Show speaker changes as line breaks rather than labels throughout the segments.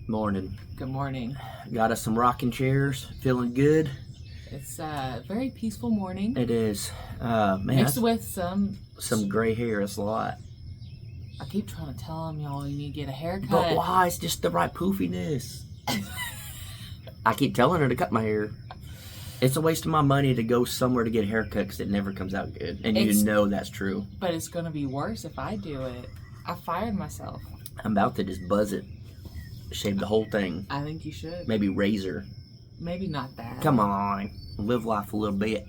Morning.
Good morning.
Got us some rocking chairs. Feeling good.
It's a very peaceful morning.
It is. Man,
Mixed with some
gray hair. It's a lot.
I keep trying to tell them, y'all, you need to get a haircut.
But why? It's just the right poofiness. I keep telling her to cut my hair. It's a waste of my money to go somewhere to get a haircut because it never comes out good. And you know that's true.
But it's going to be worse if I do it. I fired myself.
I'm about to just buzz it. Shave the whole thing.
I think you should.
Maybe razor.
Maybe not that.
Come on. Live life a little bit.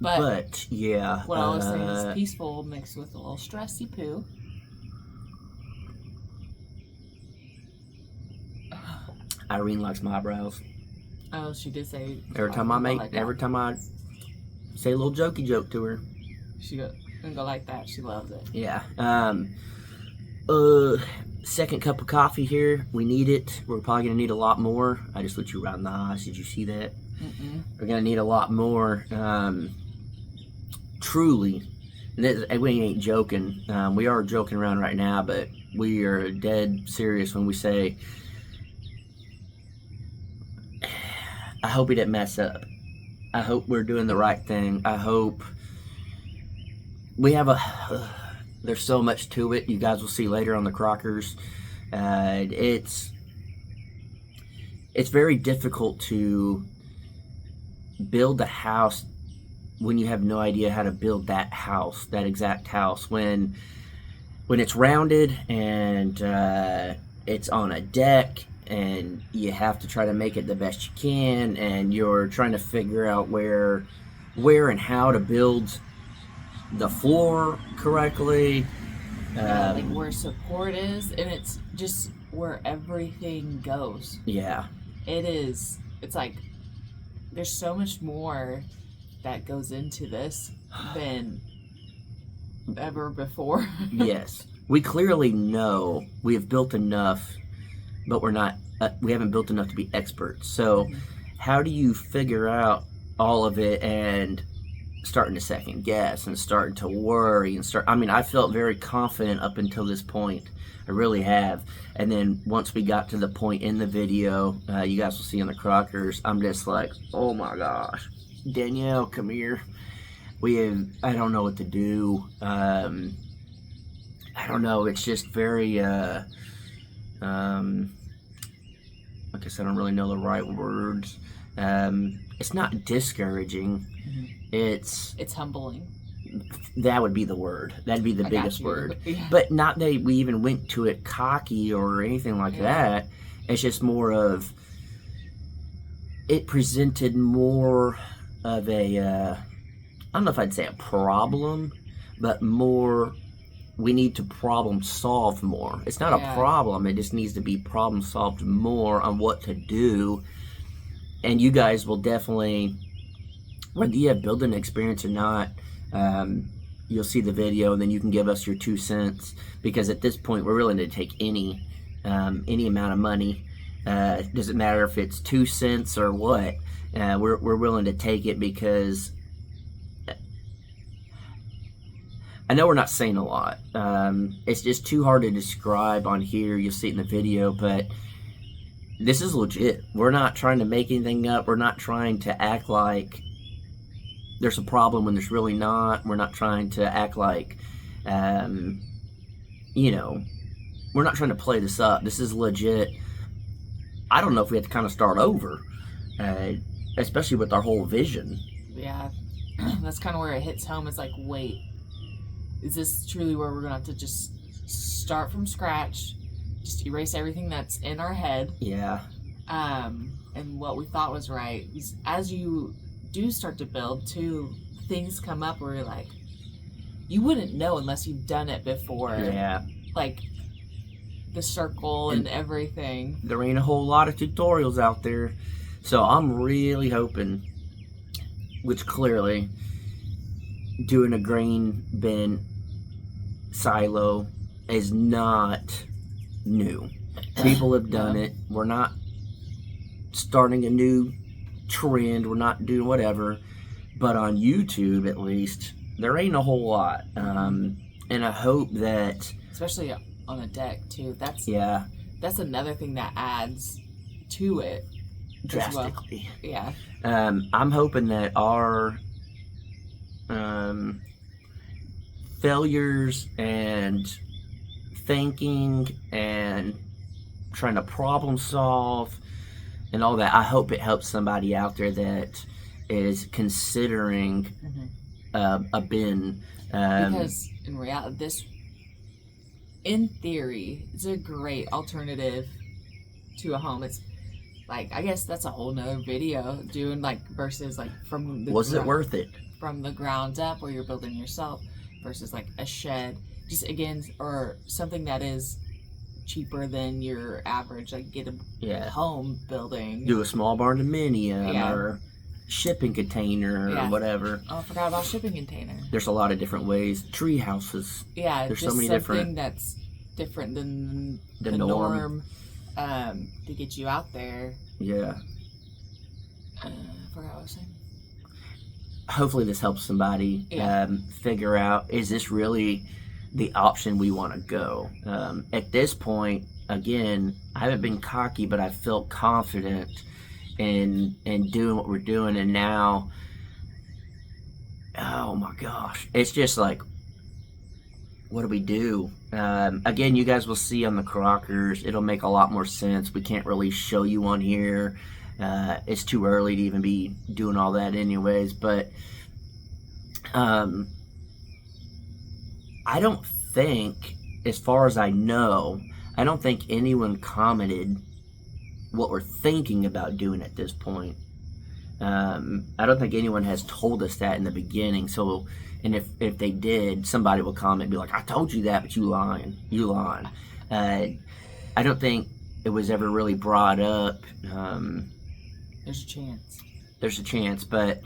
But yeah.
What I was saying is peaceful mixed with a little stressy poo.
Irene likes my eyebrows.
Oh, she did say.
Every time I say a little jokey joke to her,
she gonna go like that. She loves it.
Yeah. Second cup of coffee here. We need it. We're probably gonna need a lot more. I just looked you right in the eyes. Did you see that? We're gonna need a lot more. Truly, and we ain't joking. We are joking around right now, but we are dead serious when we say, I hope he didn't mess up. I hope we're doing the right thing. I hope we have there's so much to it. You guys will see later on the Crockers. It's very difficult to build a house when you have no idea how to build that house, that exact house. When it's rounded and it's on a deck, and you have to try to make it the best you can, and you're trying to figure out where and how to build the floor correctly.
Like where support is, and it's just where everything goes.
Yeah.
It's like there's so much more that goes into this than ever before.
Yes. We clearly know we have built enough, but we haven't built enough to be experts. So how do you figure out all of it and starting to second guess and starting to worry and I felt very confident up until this point. I really have. And then once we got to the point in the video, you guys will see in the Crockers, I'm just like, oh my gosh, Danielle, come here. I don't know what to do. I don't know. It's just very, like I said, I don't really know the right words. It's not discouraging. It's
humbling.
That would be the word. That'd be the biggest word.
Yeah.
But not that we even went to it cocky or anything like that. It's just more of, it presented more of a, I don't know if I'd say a problem, but more, we need to problem solve more. It's not a problem. It just needs to be problem solved more on what to do. And you guys will definitely, whether you have building experience or not, you'll see the video and then you can give us your 2 cents, because at this point we're willing to take any amount of money. Doesn't matter if it's 2 cents or what. We're willing to take it, because I know we're not saying a lot. It's just too hard to describe on here. You'll see it in the video, but this is legit. We're not trying to make anything up. We're not trying to act like there's a problem when there's really not. We're not trying to act like, we're not trying to play this up. This is legit. I don't know if we have to kind of start over, especially with our whole vision.
Yeah, that's kind of where it hits home. It's like, wait, is this truly where we're going to have to just start from scratch, just erase everything that's in our head?
Yeah.
And what we thought was right. As you do start to build, too, things come up where you're like, you wouldn't know unless you've done it before.
Yeah.
Like the circle and everything.
There ain't a whole lot of tutorials out there. So I'm really hoping, which clearly, doing a grain bin silo is not new. People have done it. We're not starting a new trend. We're not doing whatever. But on YouTube, at least, there ain't a whole lot. And I hope that,
especially on a deck too. that's another thing that adds to it as well.
Drastically.
Yeah.
I'm hoping that our failures and thinking and trying to problem solve and all that, I hope it helps somebody out there that is considering a bin.
Because in reality, this, in theory, is a great alternative to a home. It's like, I guess that's a whole nother video, doing like versus like from the
Was it worth it?
from the ground up, where you're building yourself, versus like a shed, just again, or something that is cheaper than your average, like get a home building.
Do a small barn dominium or shipping container or whatever.
Oh, I forgot about shipping container.
There's a lot of different ways. Tree houses.
Yeah,
there's
just
so many
something
different
that's different than
the
norm to get you out there.
Yeah.
I forgot what I was saying.
Hopefully this helps somebody figure out, is this really the option we want to go? At this point, again, I haven't been cocky, but I felt confident in doing what we're doing, and now, oh my gosh, it's just like, what do we do? Again, you guys will see on the Crockers, it'll make a lot more sense. We can't really show you on here. It's too early to even be doing all that anyways, but I don't think, as far as I know, I don't think anyone commented what we're thinking about doing at this point. I don't think anyone has told us that in the beginning, so, and if they did, somebody will comment and be like, I told you that, but you lying. I don't think it was ever really brought up.
There's a chance.
There's a chance, but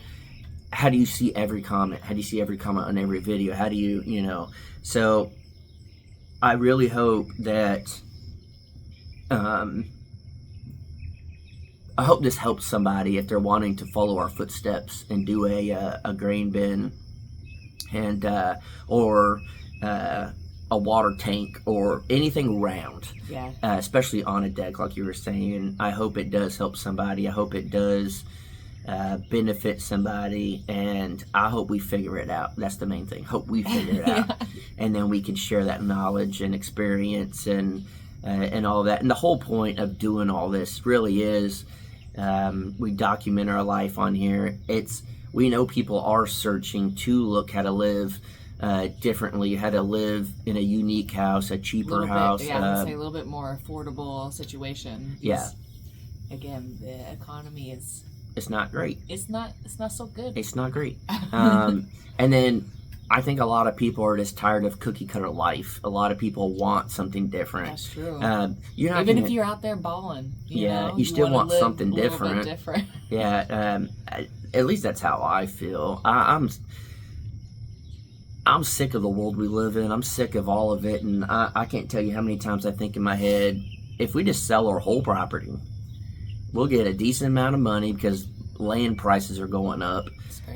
how do you see every comment? How do you see every comment on every video? How do you, So I really hope that, I hope this helps somebody if they're wanting to follow our footsteps and do a grain bin and or a water tank or anything round.
Yeah.
Especially on a deck, like you were saying. I hope it does help somebody. I hope it does benefit somebody, and I hope we figure it out. That's the main thing. Hope we figure it out, and then we can share that knowledge and experience and all that. And the whole point of doing all this really is we document our life on here. We know people are searching to look how to live differently, how to live in a unique house, a cheaper house.
I would say a little bit more affordable situation.
Yeah.
Again, the economy is.
It's not great.
It's not so good.
It's not great. And then I think a lot of people are just tired of cookie cutter life. A lot of people want something different.
That's true.
You're not
even if you're out there balling. You
still want something different.
Different.
Yeah. At least that's how I feel. I'm sick of the world we live in. I'm sick of all of it, and I can't tell you how many times I think in my head, if we just sell our whole property, we'll get a decent amount of money because land prices are going up,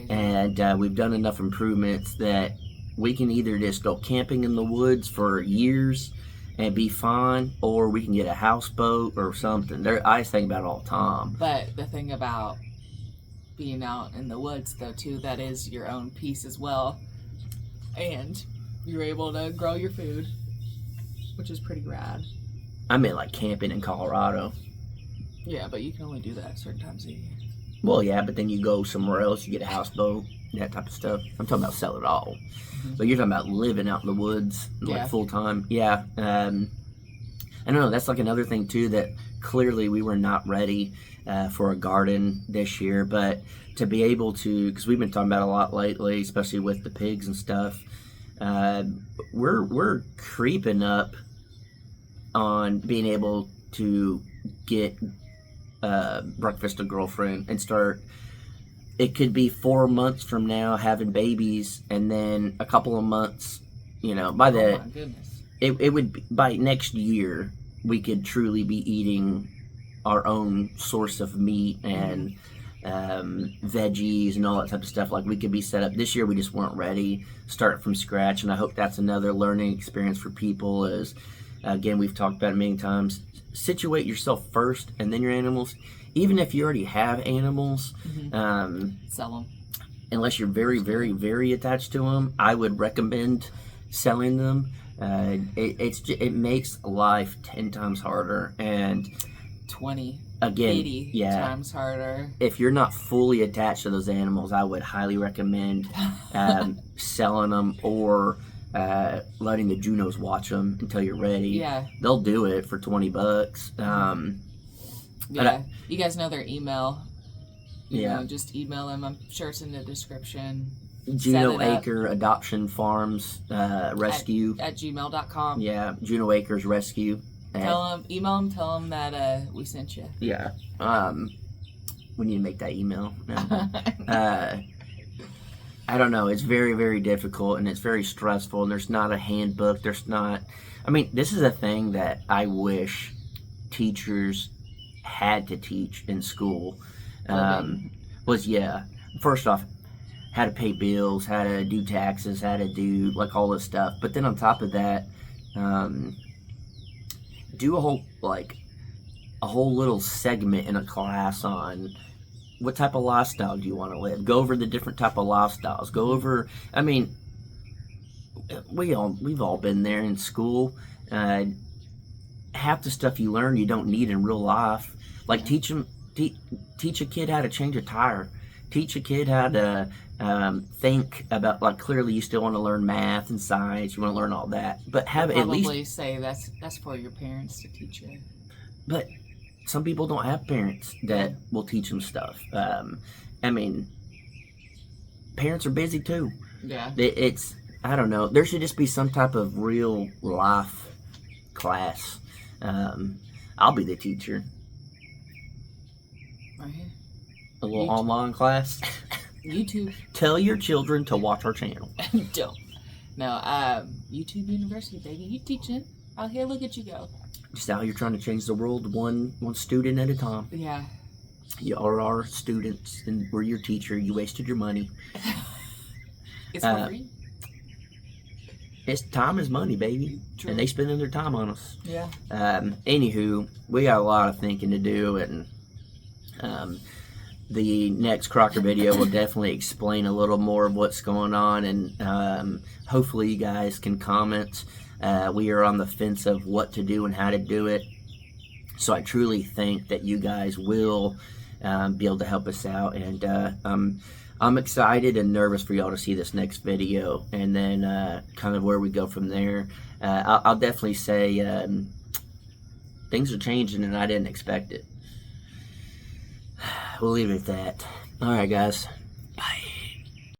and we've done enough improvements that we can either just go camping in the woods for years and be fine, or we can get a houseboat or something. I think about it all the time.
But the thing about being out in the woods, though, too, that is your own peace as well. And you're able to grow your food, which is pretty rad.
I mean, like camping in Colorado.
Yeah, but you can only do that certain times a year.
Well, yeah, but then you go somewhere else, you get a houseboat, that type of stuff. I'm talking about sell it all. Mm-hmm. But you're talking about living out in the woods, like full time. Yeah. I don't know, that's like another thing, too, that clearly we were not ready for a garden this year. But to be able to, because we've been talking about a lot lately, especially with the pigs and stuff, we're creeping up on being able to get breakfast a girlfriend and start. It could be 4 months from now having babies, and then a couple of months, by the
oh my goodness,
it would be, by next year we could truly be eating our own source of meat and veggies and all that type of stuff. Like, we could be set up. This year we just weren't ready, start from scratch, and I hope that's another learning experience for people, is Again, we've talked about it many times. Situate yourself first and then your animals. Even if you already have animals,
Sell them.
unless you're very, very, very attached to them, I would recommend selling them. It makes life 10 times harder, and
20,
again,
80 times harder.
If you're not fully attached to those animals, I would highly recommend selling them or letting the Junos watch them until you're ready.
Yeah,
they'll do it for $20.
Yeah, you guys know their email. You
Yeah.
know, just email them. I'm sure it's in the description.
Juno
Set it up.
Acre Adoption Farms Rescue.
At gmail.com.
Yeah, Juno Acres Rescue.
Email them, tell them that we sent you.
Yeah. We need to make that email. I don't know. It's very, very difficult, and it's very stressful, and there's not a handbook. There's not... I mean, this is a thing that I wish teachers had to teach in school. First off, how to pay bills, how to do taxes, how to do, like, all this stuff. But then on top of that, do a whole little segment in a class on what type of lifestyle do you want to live. Go over the different type of lifestyles. Go over, I mean, we've all been there in school. Half the stuff you learn you don't need in real life. Like, teach a kid how to change a tire. Teach a kid how to think about, like, clearly you still want to learn math and science. You want to learn all that, but have at least...
Probably say that's for your parents to teach you.
But some people don't have parents that will teach them stuff. I mean, parents are busy too.
Yeah.
It's I don't know. There should just be some type of real life class. I'll be the teacher.
Right here.
A little online class.
YouTube.
Tell your children to watch our channel.
Don't. No, YouTube University, baby. You teaching. Out here, look at you go.
Just out here trying to change the world one student at a time.
Yeah.
You are our students, and we're your teacher. You wasted your money.
It's for free.
It's time is money, baby.
True.
And they spending their time on us.
Yeah.
Anywho, we got a lot of thinking to do, and the next Crocker video will definitely explain a little more of what's going on, and hopefully you guys can comment. We are on the fence of what to do and how to do it, so I truly think that you guys will be able to help us out, and I'm excited and nervous for y'all to see this next video, and then kind of where we go from there. I'll definitely say things are changing and I didn't expect it. We'll leave it at that. Alright guys, bye.